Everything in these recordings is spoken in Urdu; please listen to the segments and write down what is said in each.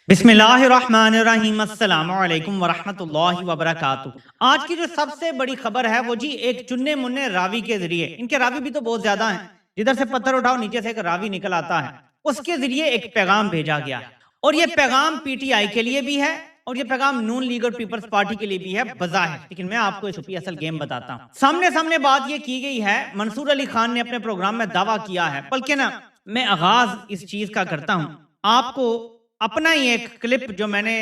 بسم اللہ الرحمن الرحیم، السلام علیکم ورحمۃ اللہ وبرکاتہ۔ آج کی جو سب سے بڑی خبر ہے وہ جی ایک چننے مننے راوی کے ذریعے، ان کے راوی بھی تو بہت زیادہ ہیں، جدھر سے پتھر اٹھاؤ نیچے سے ایک راوی نکل آتا ہے، اس کے ذریعے ایک پیغام بھیجا گیا ہے، اور یہ پیغام پی ٹی آئی کے لیے بھی ہے اور یہ پیغام نون لیگ اور پیپلز پارٹی کے لیے بھی ہے بظاہر، لیکن میں آپ کو چھپی اصل گیم بتاتا ہوں۔ سامنے بات یہ کی گئی ہے، منصور علی خان نے اپنے پروگرام میں دعویٰ کیا ہے، بلکہ نا میں آغاز اس چیز کا کرتا ہوں، آپ کو اپنا ہی ایک کلپ جو میں نے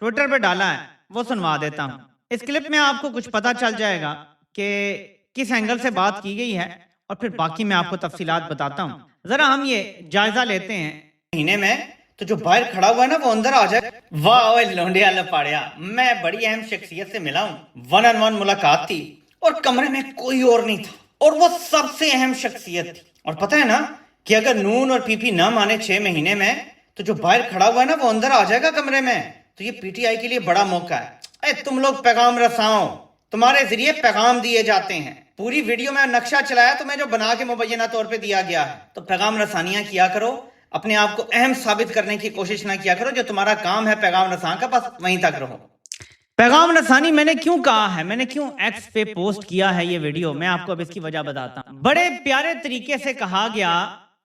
ٹویٹر پہ ڈالا ہے وہ سنوا دیتا ہوں۔ اس کلپ میں آپ کو کچھ پتا چل جائے گا کہ کس اینگل سے بات کی گئی ہے، اور پھر باقی میں آپ کو تفصیلات بتاتا ہوں۔ ذرا ہم یہ جائزہ لیتے ہیں مہینے میں، تو جو باہر کھڑا ہوا ہے نا وہ اندر آ جائے۔ واہ اوے لونڈیا لپاڑیا، میں بڑی اہم شخصیت سے ملا ہوں، 1 on 1 ملاقات تھی اور کمرے میں کوئی اور نہیں تھا، اور وہ سب سے اہم شخصیت تھی۔ اور پتہ ہے نا کہ اگر نون اور پی پی نہ مانے 6 مہینے میں، تو جو باہر کھڑا ہوا ہے نا وہ اندر آ جائے گا کمرے میں۔ تو یہ پی ٹی آئی کے لیے بڑا موقع ہے۔ اے تم لوگ پیغام رساؤ، تمہارے ذریعے پیغام دیے جاتے ہیں۔ پوری ویڈیو میں نقشہ چلایا تو میں جو بنا کے مبینہ طور پہ دیا گیا ہے، تو پیغام رسانیاں کیا کرو، اپنے آپ کو اہم ثابت کرنے کی کوشش نہ کیا کرو۔ جو تمہارا کام ہے پیغام رسان کا، بس وہیں تک رہو۔ پیغام رسانی میں نے کیوں کہا ہے، میں نے کیوں ایکس پہ پوسٹ کیا ہے یہ ویڈیو، میں آپ کو اب اس کی وجہ بتاتا ہوں۔ بڑے پیارے طریقے سے کہا گیا،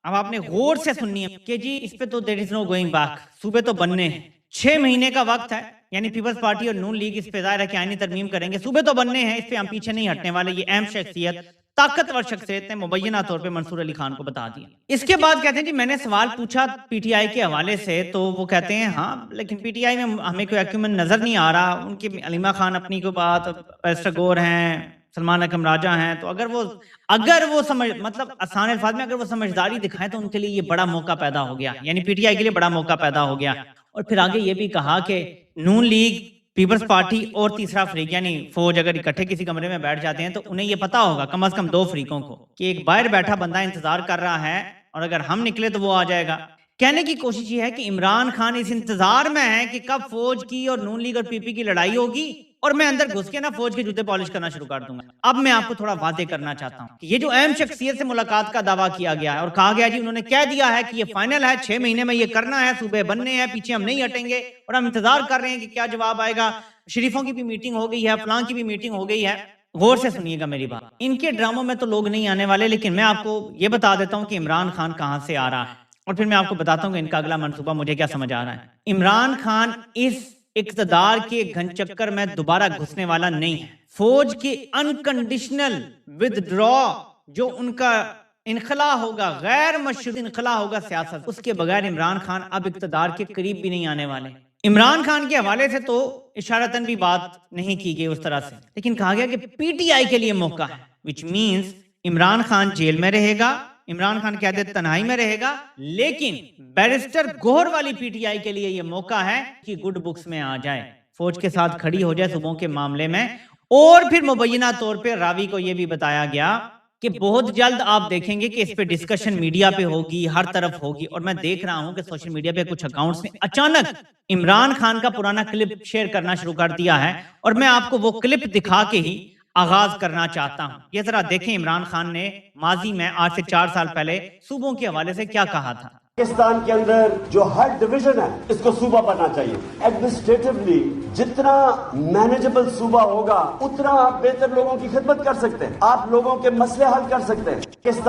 اب آپ نے غور سے سننی ہے کہ جی اس پہ تو دیر از نو گوئنگ بیک، صوبے تو بننے ہیں، 6 مہینے کا وقت ہے، یعنی پیپلز پارٹی اور نون لیگ اس پہ ظاہر ہے کہ آئینی ترمیم کریں گے، صوبے تو بننے ہیں، اس پہ ہم پیچھے نہیں ہٹنے والے۔ یہ اہم شخصیت، طاقتور شخصیت نے مبینہ طور پہ منصور علی خان کو بتا دیا۔ اس کے بعد کہتے ہیں جی میں نے سوال پوچھا پی ٹی آئی کے حوالے سے، تو وہ کہتے ہیں ہاں لیکن پی ٹی آئی میں ہمیں کوئی ایکومن نظر نہیں آ رہا، ان کی علیمہ خان اپنی کو بات، پیسٹر گور ہیں، سلمان اکرم راجہ ہیں، تو اگر وہ سمجھ مطلب آسان الفاظ میں اگر وہ سمجھداری دکھائیں تو ان کے لیے یہ بڑا موقع پیدا ہو گیا، یعنی پی ٹی آئی کے لیے بڑا موقع پیدا ہو گیا۔ اور پھر آگے یہ بھی کہا کہ نون لیگ، پیپلز پارٹی اور تیسرا فریق یعنی فوج اگر اکٹھے کسی کمرے میں بیٹھ جاتے ہیں تو انہیں یہ پتا ہوگا کم از کم 2 فریقوں کو کہ ایک باہر بیٹھا بندہ انتظار کر رہا ہے، اور اگر ہم نکلے تو وہ آ جائے گا۔ کہنے کی کوشش یہ ہے کہ عمران خان اس انتظار میں ہے کہ کب فوج کی اور نون لیگ اور پی پی کی لڑائی ہوگی اور میں اندر گھس کے نا فوج کے جوتے پالش کرنا شروع کر دوں گا۔ اب میں آپ کو تھوڑا واضح کرنا چاہتا ہوں کہ یہ جو اہم شخصیت سے ملاقات کا دعویٰ کیا گیا ہے اور کہا گیا جی انہوں نے کہہ دیا ہے کہ یہ فائنل ہے، 6 مہینے میں یہ کرنا ہے، صوبے بننے ہیں، پیچھے ہم نہیں ہٹیں گے، اور ہم انتظار کر رہے ہیں کہ کیا جواب آئے گا۔ شریفوں کی بھی میٹنگ ہو گئی ہے، فلاں کی بھی میٹنگ ہو گئی ہے۔ غور سے سنیے گا میری بات، ان کے ڈراموں میں تو لوگ نہیں آنے والے، لیکن میں آپ کو یہ بتا دیتا ہوں کہ عمران خان کہاں سے آ رہا ہے، اور پھر میں آپ کو بتاتا ہوں کہ ان کا اگلا منصوبہ مجھے کیا سمجھ آ رہا ہے۔ عمران خان اس اقتدار کے گھن چکر میں دوبارہ گھسنے والا نہیں ہے۔ فوج کے انکنڈیشنل ودڈرا جو ان کا انخلا ہوگا، غیر مشروط انخلا ہوگا سیاست، اس کے بغیر عمران خان اب اقتدار کے قریب بھی نہیں آنے والے۔ عمران خان کے حوالے سے تو اشارتاً بھی بات نہیں کی گئی اس طرح سے، لیکن کہا گیا کہ پی ٹی آئی کے لیے موقع ہے، which means عمران خان جیل میں رہے گا، عمران خان قیادت تنہائی میں رہے گا، لیکن بیرسٹر گوہر والی پی ٹی آئی کے لیے یہ موقع ہے کہ گڈ بکس میں آ جائے، فوج کے ساتھ کھڑی ہو جائے صوبوں کے معاملے میں۔ اور پھر مبینہ طور پہ راوی کو یہ بھی بتایا گیا کہ بہت جلد آپ دیکھیں گے کہ اس پہ ڈسکشن میڈیا پہ ہوگی، ہر طرف ہوگی، اور میں دیکھ رہا ہوں کہ سوشل میڈیا پہ کچھ اکاؤنٹس نے اچانک عمران خان کا پرانا کلپ شیئر کرنا شروع کر دیا ہے، اور میں آپ کو وہ کلپ دکھا کے ہی آغاز کرنا چاہتا ہوں۔ یہ ذرا دیکھیں عمران خان نے ماضی میں آج سے 4 سال پہلے صوبوں کے حوالے سے کیا کہا تھا۔ پاکستان کے اندر جو ہر ڈویژن ہے اس کو صوبہ بننا چاہیے۔ ایڈمنسٹریٹولی جتنا مینیجبل صوبہ ہوگا اتنا آپ بہتر لوگوں کی خدمت کر سکتے ہیں، آپ لوگوں کے مسئلے حل کر سکتے ہیں۔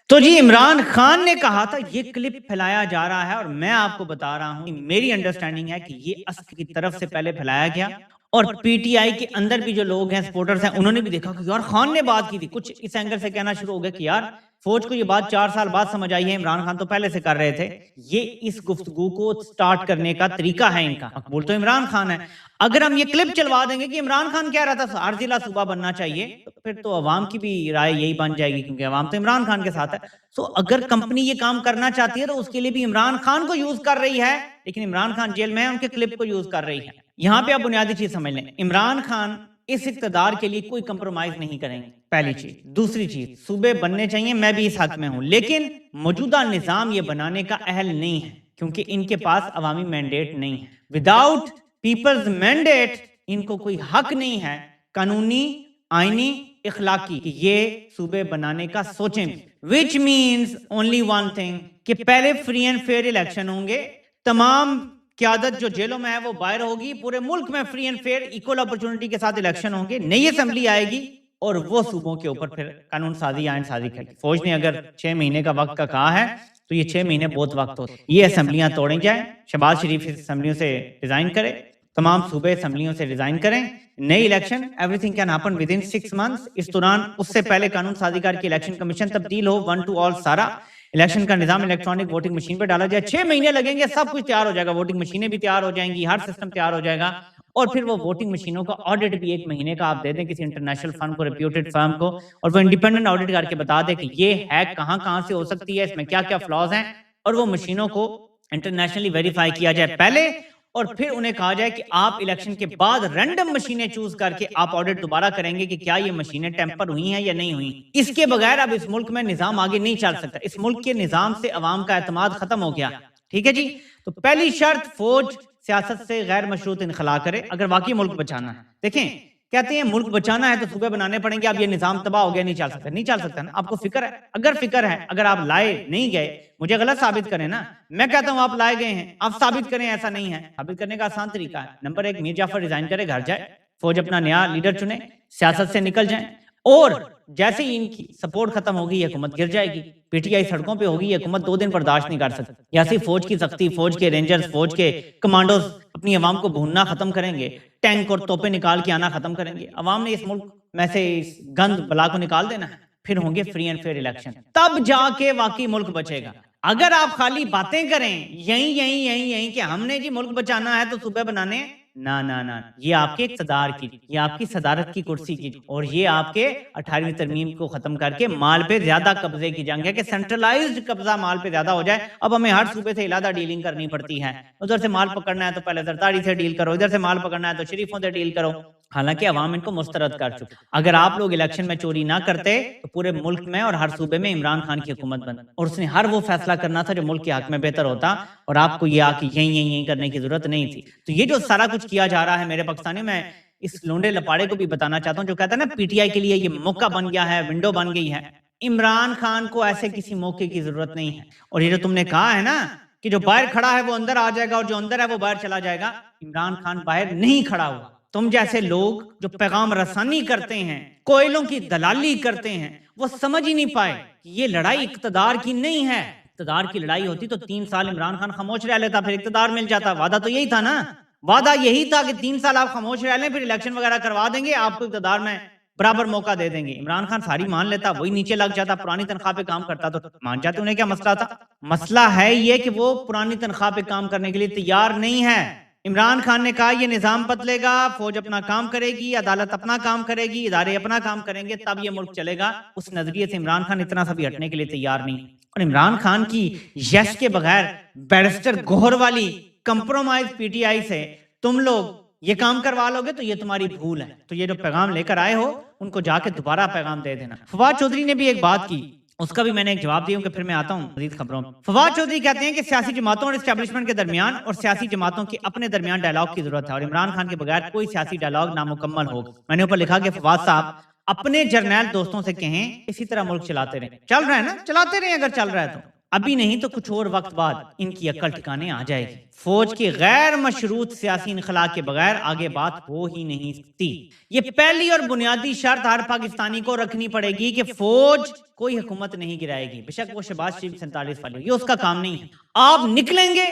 تو جی عمران خان نے کہا تھا، یہ کلپ پھیلایا جا رہا ہے، اور میں آپ کو بتا رہا ہوں میری انڈرسٹینڈنگ ہے کہ یہ اسد کی طرف سے پہلے پھیلایا گیا، اور پی ٹی آئی کے اندر بھی جو لوگ ہیں سپورٹرز ہیں انہوں نے بھی دیکھا کہ یار خان نے بات کی تھی، کچھ اس اینگل سے کہنا شروع ہو گیا کہ یار فوج کو یہ بات 4 سال بعد سمجھ آئی ہے، عمران خان تو پہلے سے کر رہے تھے۔ یہ اس گفتگو کو سٹارٹ کرنے کا طریقہ ہے ان کا، مقبول تو عمران خان ہے۔ اگر ہم یہ کلپ چلوا دیں گے کہ عمران خان کہہ رہا تھا ہر ضلع صوبہ بننا چاہیے، تو پھر تو عوام کی بھی رائے یہی بن جائے گی، کیونکہ عوام تو عمران خان کے ساتھ ہے۔ سو اگر کمپنی یہ کام کرنا چاہتی ہے تو اس کے لیے بھی عمران خان کو یوز کر رہی ہے، لیکن عمران خان جیل میں ہے، ان کے کلپ کو یوز کر رہی ہے۔ یہاں پہ آپ بنیادی چیز سمجھ لیں، عمران خان اس اقتدار کے لیے کوئی کمپرومائز نہیں کریں گے، پہلی چیز۔ دوسری چیز، صوبے بننے چاہیے، میں بھی اس حق میں ہوں، لیکن موجودہ نظام یہ بنانے کا اہل نہیں ہے، کیونکہ ان کے پاس عوامی مینڈیٹ نہیں ہے۔ وداؤٹ پیپلز مینڈیٹ ان کو کوئی حق نہیں ہے قانونی، آئینی، اخلاقی کہ یہ صوبے بنانے کا سوچیں، which means only one thing کہ پہلے فری اینڈ فیئر الیکشن ہوں گے، تمام قیادت جو جیلوں میں ہے وہ باہر ہوگی, پورے ملک میں free and fair equal opportunity کے ساتھ الیکشن ہوں گے, نئی اسمبلی آئے گی اور وہ صوبوں کے اوپر پھر قانون سازی آئین سازی کرے گی. فوج نے اگر 6 مہینے کا وقت کا کہا ہے تو یہ 6 مہینے بہت وقت ہوتا ہے. یہ اسمبلیاں توڑیں جائیں, شہباز شریف اس اسمبلیوں سے ریزائن کرے, تمام صوبے اسمبلیوں سے ریزائن کریں, نئی election, every thing can happen with in 6 months. اس دوران اس سے پہلے قانون سازی کر کے الیکشن کمیشن تبدیل ہو, 1 to all سارا الیکشن کا نظام الیکٹرانک ووٹنگ مشین پہ ڈالا جائے. 6 مہینے لگیں گے, سب کچھ تیار ہو جائے گا, ووٹنگ مشینیں بھی تیار ہو جائیں گی, ہر سسٹم تیار ہو جائے گا, اور پھر وہ ووٹنگ مشینوں کا آڈٹ بھی 1 مہینے کا آپ دے دیں کسی انٹرنیشنل فرم کو, ریپیوٹڈ فرم کو, اور وہ انڈیپینڈنٹ آڈٹ کر کے بتا دے کہ یہ ہیک کہاں سے ہو سکتی ہے, اس میں کیا کیا فلاز ہیں, اور وہ مشینوں کو انٹرنیشنلی ویریفائی کیا جائے پہلے, اور پھر انہیں کہا جائے کہ آپ الیکشن کے بعد رینڈم مشینیں چوز کر کے آپ آڈٹ دوبارہ کریں گے کہ کیا یہ مشینیں ٹیمپر ہوئی ہیں یا نہیں ہوئی. اس کے بغیر اب اس ملک میں نظام آگے نہیں چل سکتا. اس ملک کے نظام سے عوام کا اعتماد ختم ہو گیا. ٹھیک ہے جی, تو پہلی شرط فوج سیاست سے غیر مشروط انخلا کرے اگر واقعی ملک بچانا ہے. دیکھیں کہتے ہیں ملک بچانا ہے تو صوبے بنانے پڑیں گے, اب یہ نظام تباہ ہو گیا, نہیں چل سکتا نا. آپ کو فکر ہے, اگر فکر ہے, اگر آپ لائے نہیں گئے, مجھے غلط ثابت کریں نا, میں کہتا ہوں آپ لائے گئے ہیں, آپ ثابت کریں ایسا نہیں ہے. ثابت کرنے کا آسان طریقہ ہے, نمبر 1 میر جعفر ریزائن کرے, گھر جائے, فوج اپنا نیا لیڈر چنے, سیاست سے نکل جائیں, اور جیسے ہی ان کی سپورٹ ختم ہوگی یہ حکومت گر جائے گی. پی ٹی آئی سڑکوں پہ ہوگی, یہ حکومت 2 دن برداشت نہیں کر سکتی. جیسے فوج کی سختی, فوج کے رینجرز, فوج کے کمانڈوز اپنی عوام کو بھوننا ختم کریں گے, ٹینک اور توپیں نکال کے آنا ختم کریں گے, عوام نے اس ملک میں سے اس گند بلا کو نکال دینا ہے, پھر ہوں گے فری اینڈ فیئر الیکشن, تب جا کے واقعی ملک بچے گا. اگر آپ خالی باتیں کریں یہیں کہ ہم نے جی ملک بچانا ہے تو صوبے بنانے, نہ, یہ آپ کے اقتدار کی, یہ آپ کی صدارت کی کرسی کی, اور یہ آپ کے 18ویں ترمیم کو ختم کر کے مال پہ زیادہ قبضے کی جنگ ہے کہ سینٹرلائزڈ قبضہ مال پہ زیادہ ہو جائے. اب ہمیں ہر صوبے سے علیحدہ ڈیلنگ کرنی پڑتی ہے, ادھر سے مال پکڑنا ہے تو پہلے زرداری سے ڈیل کرو, ادھر سے مال پکڑنا ہے تو شریفوں سے ڈیل کرو, حالانکہ عوام ان کو مسترد کر چکے. اگر آپ لوگ الیکشن میں چوری نہ کرتے تو پورے ملک میں اور ہر صوبے میں عمران خان کی حکومت بن, اور اس نے ہر وہ فیصلہ کرنا تھا جو ملک کے حق میں بہتر ہوتا, اور آپ کو یہ آ کے یہیں کرنے کی ضرورت نہیں تھی. تو یہ جو سارا کچھ کیا جا رہا ہے میرے پاکستانیوں, میں اس لونڈے لپاڑے کو بھی بتانا چاہتا ہوں جو کہتا ہے نا پی ٹی آئی کے لیے یہ موقع بن گیا ہے, ونڈو بن گئی ہے. عمران خان کو ایسے کسی موقع کی ضرورت نہیں ہے. اور یہ جو تم نے کہا ہے نا کہ جو باہر کھڑا ہے وہ اندر آ جائے گا اور جو اندر ہے وہ باہر چلا جائے گا, عمران خان باہر نہیں کھڑا ہوا. تم جیسے لوگ جو پیغام رسانی کرتے ہیں, کوئلوں کی دلالی کرتے ہیں, وہ سمجھ ہی نہیں پائے کہ یہ لڑائی اقتدار کی نہیں ہے. اقتدار کی لڑائی ہوتی تو 3 سال عمران خان خاموش رہ لیتا, پھر اقتدار مل جاتا. وعدہ تو یہی تھا نا, وعدہ یہی تھا کہ 3 سال آپ خاموش رہ لیں, پھر الیکشن وغیرہ کروا دیں گے, آپ کو اقتدار میں برابر موقع دے دیں گے. عمران خان ساری مان لیتا, وہی نیچے لگ جاتا, پرانی تنخواہ پہ کام کرتا تو مان جاتے. انہیں کیا مسئلہ تھا؟ مسئلہ ہے یہ کہ وہ پرانی تنخواہ پہ کام کرنے کے لیے تیار نہیں ہے. عمران خان نے کہا یہ نظام بدلے گا, فوج اپنا کام کرے گی, عدالت اپنا کام کرے گی, ادارے اپنا کام کریں گے, تب یہ ملک چلے گا. اس نظریے سے عمران خان اتنا سا بھی ہٹنے کے لیے تیار نہیں. اور عمران خان کی یس کے بغیر بیرسٹر گوہر والی کمپرومائز پی ٹی آئی سے تم لوگ یہ کام کروا لو گے تو یہ تمہاری بھول ہے. تو یہ جو پیغام لے کر آئے ہو ان کو جا کے دوبارہ پیغام دے دینا. فواد چودھری نے بھی ایک بات کی, اس کا بھی میں نے ایک جواب دیا ہوں کہ پھر میں آتا ہوں مزید خبروں میں. فواد چودھری کہتے ہیں کہ سیاسی جماعتوں اور اسٹیبلشمنٹ کے درمیان اور سیاسی جماعتوں کے اپنے درمیان ڈائلاگ کی ضرورت ہے, اور عمران خان کے بغیر کوئی سیاسی ڈائلاگ نامکمل ہوگا. میں نے اوپر لکھا کہ فواد صاحب اپنے جرنیل دوستوں سے کہیں اسی طرح ملک چلاتے رہیں. چل رہا ہے نا, چلاتے رہیں اگر چل رہا ہے تو, ابھی نہیں تو کچھ اور وقت بعد ان کی عقل ٹھکانے آ جائے گی. فوج کے غیر مشروط سیاسی انخلا کے بغیر آگے بات ہو ہی نہیں سکتی. یہ پہلی اور بنیادی شرط ہر پاکستانی کو رکھنی پڑے گی کہ فوج کوئی حکومت نہیں گرائے گی, بے شک وہ شہباز شریف 47 والی, یہ اس کا کام نہیں ہے. آپ نکلیں گے,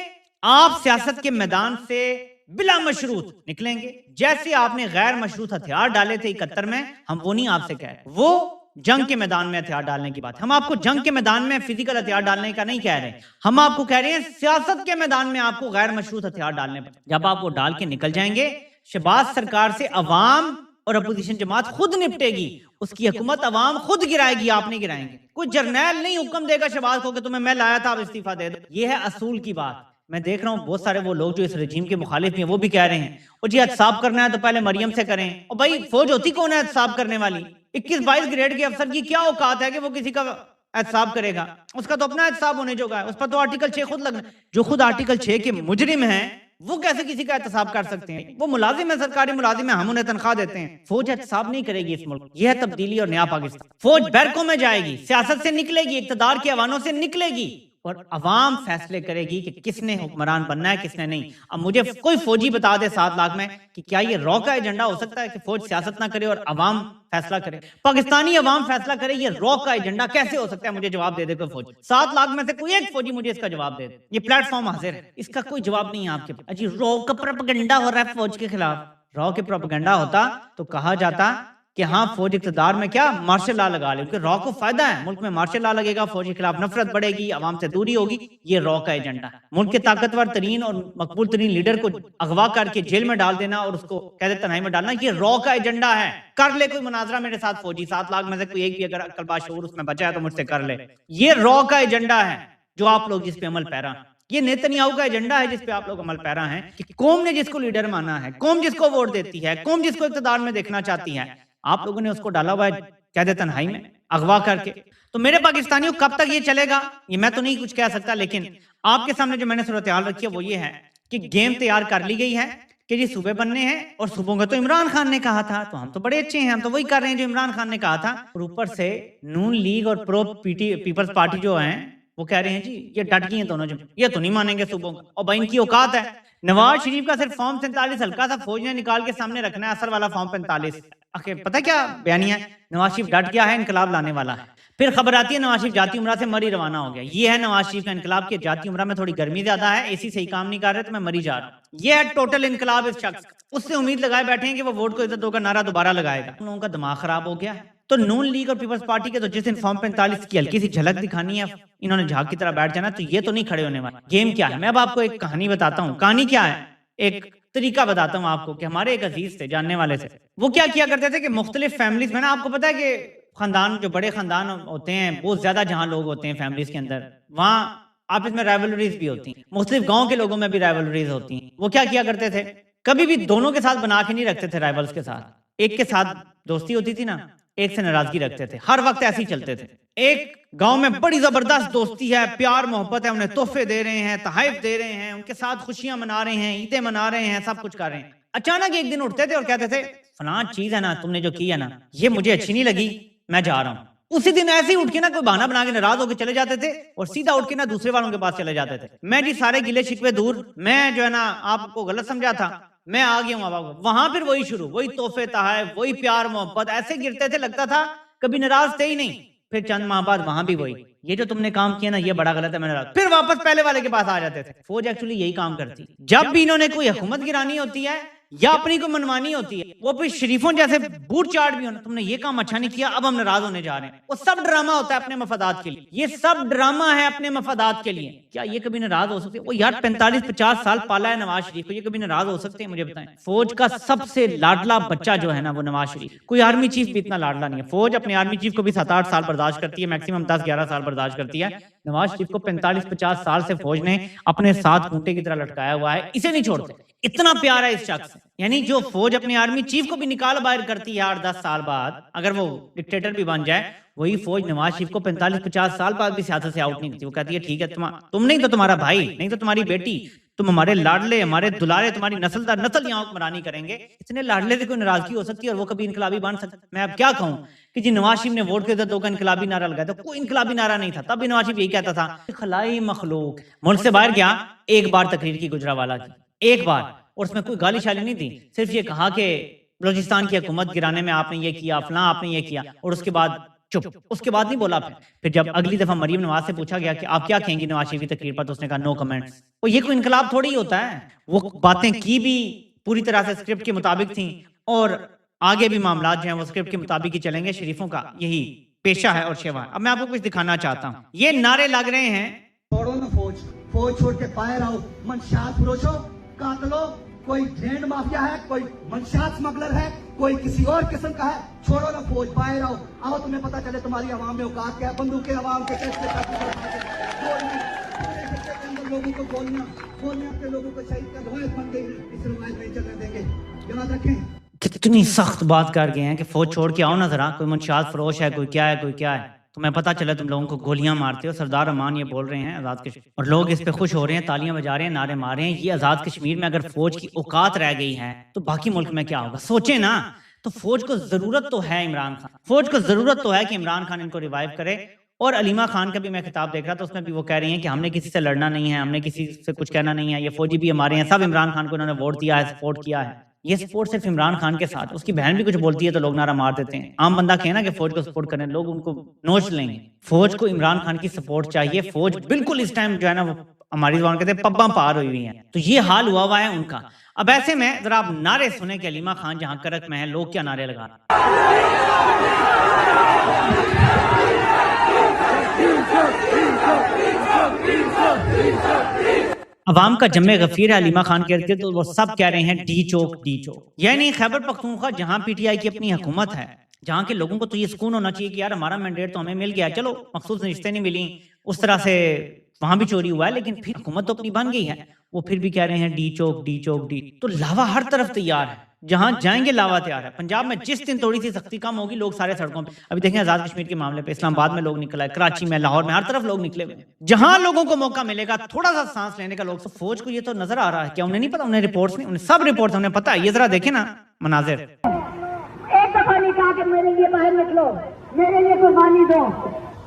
آپ سیاست کے میدان سے بلا مشروط نکلیں گے. جیسے آپ نے غیر مشروط ہتھیار ڈالے تھے 71 میں, ہم وہ نہیں آپ سے کہہ رہے, وہ جنگ کے میدان میں ہتھیار ڈالنے کی بات. ہم آپ کو جنگ کے میدان میں فزیکل ہتھیار ڈالنے کا نہیں کہہ رہے, ہم آپ کو کہہ رہے ہیں سیاست کے میدان میں آپ کو غیر مشروط ہتھیار ڈالنے پڑیں. جب آپ وہ ڈال کے نکل جائیں گے, شہباز سرکار سے عوام اور اپوزیشن جماعت خود نپٹے گی, اس کی حکومت عوام خود گرائے گی, آپ نہیں گرائیں گے. کوئی جرنیل نہیں حکم دے گا شہباز کو کہ تمہیں میں لایا تھا اب استعفیٰ دے دو. یہ ہے اصول کی بات. میں دیکھ رہا ہوں بہت سارے وہ لوگ جو اس رجیم کے مخالف ہیں وہ بھی کہہ رہے ہیں اور جی احتساب کرنا ہے تو پہلے مریم سے کریں. اور بھائی فوج ہوتی کون ہے احتساب کرنے والی؟ 21-22 گریڈ کے افسر کی کیا اوقات ہے کہ وہ کسی کا احتساب کرے گا؟ اس کا تو اپنا احتساب ہونے جو ہے, اس پر تو آرٹیکل 6 خود لگنا. جو خود آرٹیکل 6 کے مجرم ہیں وہ کیسے کسی کا احتساب کر سکتے ہیں؟ وہ ملازم ہے, سرکاری ملازم ہے, ہم انہیں تنخواہ دیتے ہیں. فوج احتساب نہیں کرے گی اس ملک. یہ ہے تبدیلی اور نیا پاکستان. فوج بیرکوں میں جائے گی, سیاست سے نکلے گی, اقتدار کے ایوانوں سے نکلے گی, اور عوام فیصلے کرے گی کہ کس نے حکمران بننا ہے کس نے نہیں. اب مجھے کوئی فوجی بتا دے 7 لاکھ میں کہ کیا یہ رو کا ایجنڈا ہو سکتا ہے کہ فوج سیاست نہ کرے اور عوام فیصلہ کرے, پاکستانی عوام فیصلہ کرے, یہ رو کا ایجنڈا کیسے ہو سکتا ہے؟ مجھے جواب دے دے کوئی فوج. 7 لاکھ میں سے کوئی ایک فوجی مجھے اس کا جواب دے دے. یہ پلیٹ فارم حاضر ہے, اس کا کوئی جواب نہیں ہے آپ کے پاس. جی رو کا پروپیگنڈا ہو رہا ہے فوج کے خلاف. رو کے پروپیگنڈا ہوتا تو کہا جاتا کہ ہاں فوج اقتدار میں کیا مارشل لا لگا لے, کیونکہ رو کو فائدہ ہے, ملک میں مارشل لا لگے گا, فوج کے خلاف نفرت بڑھے گی, عوام سے دوری ہوگی. یہ رو کا ایجنڈا ہے. ملک کے طاقتور ترین اور مقبول ترین لیڈر کو اغوا کر کے جیل میں ڈال دینا اور اس کو قید تنہائی میں ڈالنا, یہ رو کا ایجنڈا ہے. کر لے کوئی مناظرہ میرے ساتھ فوجی, 7 لاکھ میں سے کوئی ایک بھی اگر عقل باشعور اس میں بچا ہے تو مجھ سے کر لے. یہ رو کا ایجنڈا ہے جو آپ لوگ جس پہ عمل پیرا. یہ نیتنیاہو کا ایجنڈا ہے جس پہ آپ لوگ عمل پیرا ہیں کہ قوم نے جس کو لیڈر مانا ہے, قوم جس کو ووٹ دیتی ہے, قوم جس کو اقتدار میں دیکھنا چاہتی ہے, آپ لوگوں نے اس کو ڈالا ہوا ہے قید تنہائی میں اغوا کر کے. تو میرے پاکستانیوں کب تک یہ چلے گا یہ میں تو نہیں کچھ کہہ سکتا, لیکن آپ کے سامنے جو میں نے صورتحال رکھی ہے وہ یہ ہے کہ گیم تیار کر لی گئی ہے کہ جی صوبے بننے ہیں, اور صوبوں کا تو عمران خان نے کہا تھا, تو ہم تو بڑے اچھے ہیں, ہم تو وہی کر رہے ہیں جو عمران خان نے کہا تھا. اور اوپر سے نون لیگ اور پرو پیپلز پارٹی جو ہیں وہ کہہ رہے ہیں جی یہ ڈٹ گئی ہیں دونوں, یہ تو نہیں مانیں گے صوبوں کا, اور بھائی ان کی اوقات ہے. نواز شریف کا صرف فارم 47 ہلکا تھا, فوج نے نکال کے سامنے رکھنا ہے اثر والا فارم 45. پتہ کیا بیانیہ ہے؟ نواز شریف ڈٹ گیا ہے, انقلاب لانے والا ہے. پھر خبر آتی ہے نواز شریف جاتی عمرہ سے مری روانہ ہو گیا. یہ ہے نواز شریف کا انقلاب کہ جاتی عمرہ میں تھوڑی گرمی زیادہ ہے, اے سی صحیح کام نہیں کر رہے تو میں مری جا رہا ہوں. یہ ہے ٹوٹل انقلاب اس شخص. اس سے امید لگائے بیٹھے ہیں کہ وہ ووٹ کو عزت دو کا نعرہ دوبارہ لگائے گا. ان لوگوں کا دماغ خراب ہو گیا. تو نون لیگ اور پیپلز پارٹی کے تو جس دن فارم 45 کی ہلکی سی جھلک دکھانی ہے انہوں نے جھاگ کی طرح بیٹھ جانا, تو یہ تو نہیں کھڑے ہونے والا. گیم کیا ہے میں اب آپ کو ایک کہانی بتاتا ہوں. کہانی کیا ہے, ایک طریقہ بتاتا ہوں آپ کو کہ ہمارے ایک عزیز تھے جاننے والے سے, وہ کیا کرتے تھے کہ مختلف فیملیز میں نا, آپ کو پتا ہے کہ خاندان جو بڑے خاندان ہوتے ہیں بہت زیادہ جہاں لوگ ہوتے ہیں فیملیز کے اندر, وہاں آپس میں رائیولریز بھی ہوتی ہیں, مختلف گاؤں کے لوگوں میں بھی رائیولریز ہوتی ہیں. وہ کیا کرتے تھے, کبھی بھی دونوں کے ساتھ بنا کے نہیں رکھتے تھے رائیولز کے ساتھ. ایک کے ساتھ دوستی ہوتی تھی نا, ایک سے ناراضگی رکھتے تھے, ہر وقت ایسے ہی چلتے تھے. ایک گاؤں میں بڑی زبردست دوستی ہے, پیار محبت ہے, انہیں تحفے دے رہے ہیں, تحائف دے رہے ہیں, ان کے ساتھ خوشیاں منا رہے ہیں, عیدیں منا رہے ہیں, سب کچھ کر رہے ہیں. اچانک ایک دن اٹھتے تھے اور کہتے تھے فلاں چیز ہے نا تم نے جو کی ہے نا یہ مجھے اچھی نہیں لگی, میں جا رہا ہوں. اسی دن ایسے ہی اٹھ کے نا کوئی بہانہ بنا کے ناراض ہو کے چلے جاتے تھے اور سیدھا اٹھ کے نا دوسرے والوں کے پاس چلے جاتے تھے. میں جی سارے گلے شکوے دور, میں جو ہے نا آپ کو غلط سمجھا تھا, میں آ گیا ہوں اب. وہاں پھر وہی شروع, وہی تحفے تحائف, وہی پیار محبت, ایسے گرتے تھے لگتا تھا کبھی ناراض تھے ہی نہیں. پھر چند ماہ بعد وہاں بھی وہی, یہ جو تم نے کام کیا نا یہ بڑا غلط ہے, میں ناراض. پھر واپس پہلے والے کے پاس آ جاتے تھے. فوج ایکچولی یہی کام کرتی, جب بھی انہوں نے کوئی حکومت گرانی ہوتی ہے یا اپنی کو منوانی ہوتی ہے, وہ پھر شریفوں جیسے بوٹ چاٹ بھی ہونا, تم نے یہ کام اچھا نہیں کیا اب ہم ناراض ہونے جا رہے ہیں. وہ سب ڈرامہ ہوتا ہے اپنے مفادات کے لیے, یہ سب ڈرامہ ہے اپنے مفادات کے لیے. کیا یہ کبھی ناراض ہو سکتے؟ وہ یار 45-50 سال پالا ہے نواز شریف کو, یہ کبھی ناراض ہو سکتے ہیں؟ مجھے بتائیں. فوج کا سب سے لاڈلا بچہ جو ہے نا وہ نواز شریف, کوئی آرمی چیف بھی اتنا لاڈلا نہیں ہے. فوج اپنے آرمی چیف کو بھی 7-8 سال برداشت کرتی ہے, میکسیمم 10-11 سال برداشت کرتی ہے. نواز شریف کو 45-50 سال سے فوج نے اپنے ساتھ کھونٹے کی طرح لٹکایا ہوا ہے, اسے نہیں چھوڑتے. اتنا پیار ہے اس شخص سے. یعنی جو فوج اپنے آرمی چیف کو بھی نکال باہر کرتی ہے 8-10 سال بعد, اگر وہ ڈکٹیٹر بھی بن جائے, وہی فوج نواز شریف کو 45-50 سال بعد بھی سیاست سے آؤٹ نہیں کرتی. وہ کہتی ہے ٹھیک ہے تم نہیں تو تمہارا بھائی, نہیں تو تمہاری بیٹی, تم ہمارے لاڈلے, ہمارے دلارے, تمہاری نسل در نسل یہاں حکمرانی کریں گے. اتنے لاڈلے سے کوئی ناراضگی ہو سکتی ہے اور وہ کبھی انقلابی بن سکتا؟ میں اب کیا کہوں کہ جی نواز شریف نے ووٹ کے عزت دو کا انقلابی نعرہ لگایا تھا. کوئی انقلابی نعرہ نہیں تھا, تب بھی نواز شریف یہی کہتا تھا خلائی مخلوق. ملک سے باہر گیا, ایک بار تقریر کی گجرانوالہ کی, ایک بار, اور اس میں کوئی گالی شالی نہیں تھی, صرف یہ کہا کہ بلوچستان کی حکومت گرانے میں آپ نے یہ کیا, فلاں آپ نے یہ کیا, اور اس کے بعد چپ. اس کے بعد نہیں بولا. پھر جب اگلی دفعہ مریم نواز سے پوچھا گیا کہ آپ کیا کہیں گی نواز شریف کی تقریر پر, تو اس نے کہا نو کمنٹس. وہ یہ کوئی انقلاب تھوڑی ہوتا ہے. وہ باتیں کی بھی پوری طرح سے اسکرپٹ کے مطابق تھیں, اور آگے بھی معاملات جو ہیں وہ اسکرپٹ کے مطابق ہی چلیں گے. شریفوں کا یہی پیشہ ہے اور شیوا ہے. اب میں آپ کو کچھ دکھانا چاہتا ہوں. یہ نعرے لگ رہے ہیں چھوڑو نا فوج, فوج چھوڑ کے باہر آؤ, منشیات فروشو, قاتلو, کوئی ڈرینڈ مافیا ہے, کوئی منشیات اسمگلر ہے, کوئی کسی اور قسم کا ہے, چھوڑو نا فوج, باہر آؤ. آؤ تمہیں پتا چلے تمہاری عوام میں اوقات کیا ہے. بندوقیں عوام کے کیسے لوگوں کو بولنا اپنے لوگوں کو شہید کا روایت بن گئی, اس روایت میں چلنے دیں گے. یاد رکھیں کتنی سخت بات کر گئے ہیں کہ فوج چھوڑ کے آؤ نا ذرا, کوئی منشیات فروش ہے, کوئی کیا ہے, کوئی کیا ہے. تمہیں پتہ چلے تم لوگوں کو گولیاں مارتے ہو. سردار امان یہ بول رہے ہیں آزاد کشمیر, اور لوگ اس پہ خوش ہو رہے ہیں, تالیاں بجا رہے ہیں, نعرے مار رہے ہیں. یہ آزاد کشمیر میں اگر فوج کی اوقات رہ گئی ہے تو باقی ملک میں کیا ہوگا؟ سوچیں نا. تو فوج کو ضرورت تو ہے عمران خان, فوج کو ضرورت تو ہے کہ عمران خان ان کو ریوائیو کرے اور علیمہ خان کا بھی میں خطاب دیکھ رہا تھا، اس میں بھی وہ کہہ رہی ہیں کہ ہم نے کسی سے لڑنا نہیں ہے، ہم نے کسی سے کچھ کہنا نہیں ہے، یہ فوجی بھی ہمارے ہیں، سب عمران خان کو انہوں نے ووٹ دیا ہے، سپورٹ کیا ہے۔ یہ سپورٹ صرف عمران خان کے ساتھ، اس کی بہن بھی کچھ بولتی ہے تو لوگ نعرہ مار دیتے ہیں۔ عام بندہ کہے نا کہ فوج کو سپورٹ کریں، لوگ ان کو نوچ لیں گے۔ فوج کو عمران خان کی سپورٹ چاہیے، فوج بالکل اس ٹائم جو ہے نا وہ ہماری زبان کہتے ہیں پباں پار ہوئی ہوئی ہیں، تو یہ حال ہوا ہے ان کا۔ اب ایسے میں ذرا آپ نعرے سنیں کہ علیمہ خان جہاں کرک میں ہے لوگ کیا نعرے لگا رہے ہیں۔ عوام کا جمع غفیر ہے علیمہ خان کے ارد گرد، تو وہ سب کہہ رہے ہیں ڈی چوک ڈی چوک، یعنی خیبر پختونخوا جہاں پی ٹی آئی کی اپنی حکومت ہے، جہاں کے لوگوں کو تو یہ سکون ہونا چاہیے کہ یار ہمارا مینڈیٹ تو ہمیں مل گیا، چلو مخصوص نشستیں نہیں ملی، اس طرح سے وہاں بھی چوری ہوا ہے، لیکن پھر حکومت تو اپنی بن گئی ہے، وہ پھر بھی کہہ رہے ہیں ڈی چوک ڈی چوک ڈی، تو لاوا ہر طرف تیار ہے، جہاں جائیں گے لاوا تیار ہے۔ پنجاب میں جس دن تھوڑی سی سختی کم ہوگی لوگ سارے سڑکوں پہ، ابھی دیکھیں آزاد کشمیر کے معاملے پہ اسلام آباد میں لوگ نکلا ہے، کراچی میں، لاہور میں، ہر طرف لوگ نکلے ہوئے ہیں، جہاں لوگوں کو موقع ملے گا تھوڑا سا سانس لینے کا۔ لوگ فوج کو یہ تو نظر آ رہا ہے، کیا انہیں نہیں پتا؟ انہیں رپورٹس نہیں، انہیں سب رپورٹس انہیں پتا ہے، یہ ذرا دیکھیں نا مناظر۔ ایک دفعہ نہیں کہا کہ میرے لیے باہر نکلو، میرے لیے قربانی دو،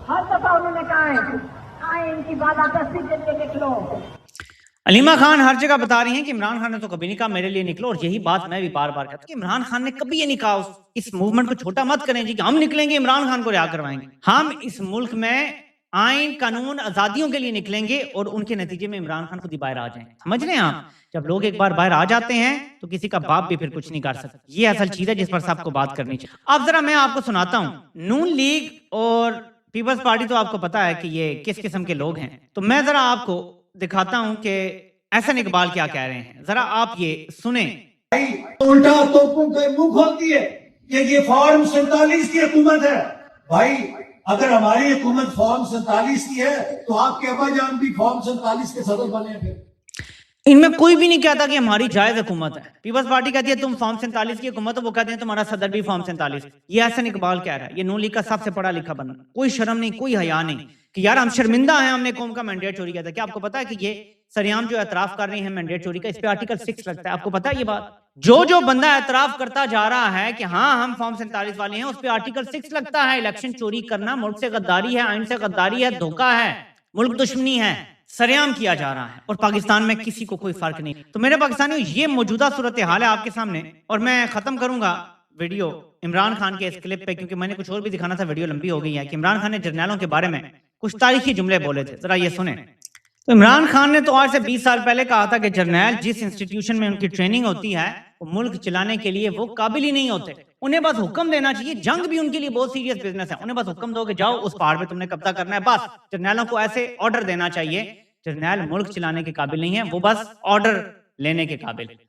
ہر دفعہ انہوں نے کہا ہے آئے ان کی بالادستی کے لیے نکلو۔ علیمہ خان ہر جگہ بتا رہی ہیں کہ عمران خان نے تو کبھی نہیں کہا میرے لیے نکلو، اور یہی بات میں بھی بار بار کہتا ہوں کہ عمران خان نے کبھی یہ نہیں کہا اس موومنٹ کو چھوٹا مت کریں جی کہ ہم نکلیں گے عمران خان کو رہا کروائیں گے۔ ہم اس ملک میں آئین قانون آزادیوں کے لیے نکلیں گے اور ان کے نتیجے میں عمران خان خود ہی باہر آ جائیں۔ سمجھ رہے ہیں آپ؟ جب لوگ ایک بار باہر آ جاتے ہیں تو کسی کا باپ بھی پھر کچھ نہیں کر سکتا، یہ اصل چیز ہے جس پر سب کو بات کرنی چاہیے۔ اب ذرا میں آپ کو سناتا ہوں، نون لیگ اور پیپلز پارٹی تو آپ کو پتا ہے کہ یہ کس قسم کے لوگ ہیں، تو میں ذرا آپ کو دکھاتا ہوں کہ احسن اقبال کیا کہہ رہے ہیں، ذرا آپ یہ سنیں۔ الٹا توپوں کے منہ کھولتی ہے کہ یہ فارم 47 کی حکومت ہے۔ بھائی اگر ہماری حکومت فارم 47 کی ہے تو آپ کے ابا جان بھی فارم 47 کے صدر بنے ہیں۔ پھر ان میں کوئی بھی نہیں کہتا کہ ہماری جائز حکومت ہے۔ پیپلز پارٹی کہتی ہے تم فارم 47 کی حکومت ہو، وہ کہتے ہیں تمہارا صدر بھی فارم 47۔ یہ احسن اقبال کہہ رہا ہے، یہ نون لیگ کا سب سے پڑھا لکھا بندہ، کوئی شرم نہیں، کوئی حیا نہیں کہ یار ہم شرمندہ ہیں ہم نے قوم کا مینڈیٹ چوری کیا تھا۔ کیا آپ کو پتا ہے کہ یہ سریام جو اعتراف کر رہے ہیں مینڈیٹ چوری کا، اس پہ آرٹیکل 6 لگتا ہے؟ آپ کو پتا ہے یہ بات؟ جو بندہ اعتراف کرتا جا رہا ہے کہ ہاں ہم فارم 47 والے ہیں، اس پہ آرٹیکل 6 لگتا ہے۔ الیکشن چوری کرنا ملک سے غداری ہے، آئین سے غداری ہے، دھوکہ ہے، ملک دشمنی ہے، سریام کیا جا رہا ہے، اور پاکستان میں کسی کو کوئی فرق نہیں۔ تو میرے پاکستانیوں یہ موجودہ صورتحال ہے آپ کے سامنے، اور میں ختم کروں گا ویڈیو عمران خان کے اس کلپ پہ، کیونکہ میں نے کچھ اور بھی دکھانا تھا، ویڈیو لمبی ہو گئی ہے، کہ عمران خان نے جرنیلوں کے بارے میں کچھ تاریخی جملے بولے تھے، ذرا یہ سنیں۔ تو عمران خان نے تو آج سے 20 سال پہلے کہا تھا کہ جرنیل جس انسٹیٹیوشن میں ان کی ٹریننگ ہوتی ہے وہ ملک چلانے کے لیے وہ قابل ہی نہیں ہوتے، انہیں بس حکم دینا چاہیے، جنگ بھی ان کے لیے بہت سیریس بزنس ہے، انہیں بس حکم دو کہ جاؤ اس پہاڑ پہ تم نے قبضہ کرنا ہے، بس جرنیلوں کو ایسے آرڈر دینا چاہیے۔ جرنیل ملک چلانے کے قابل نہیں ہے، وہ بس آرڈر لینے کے قابل۔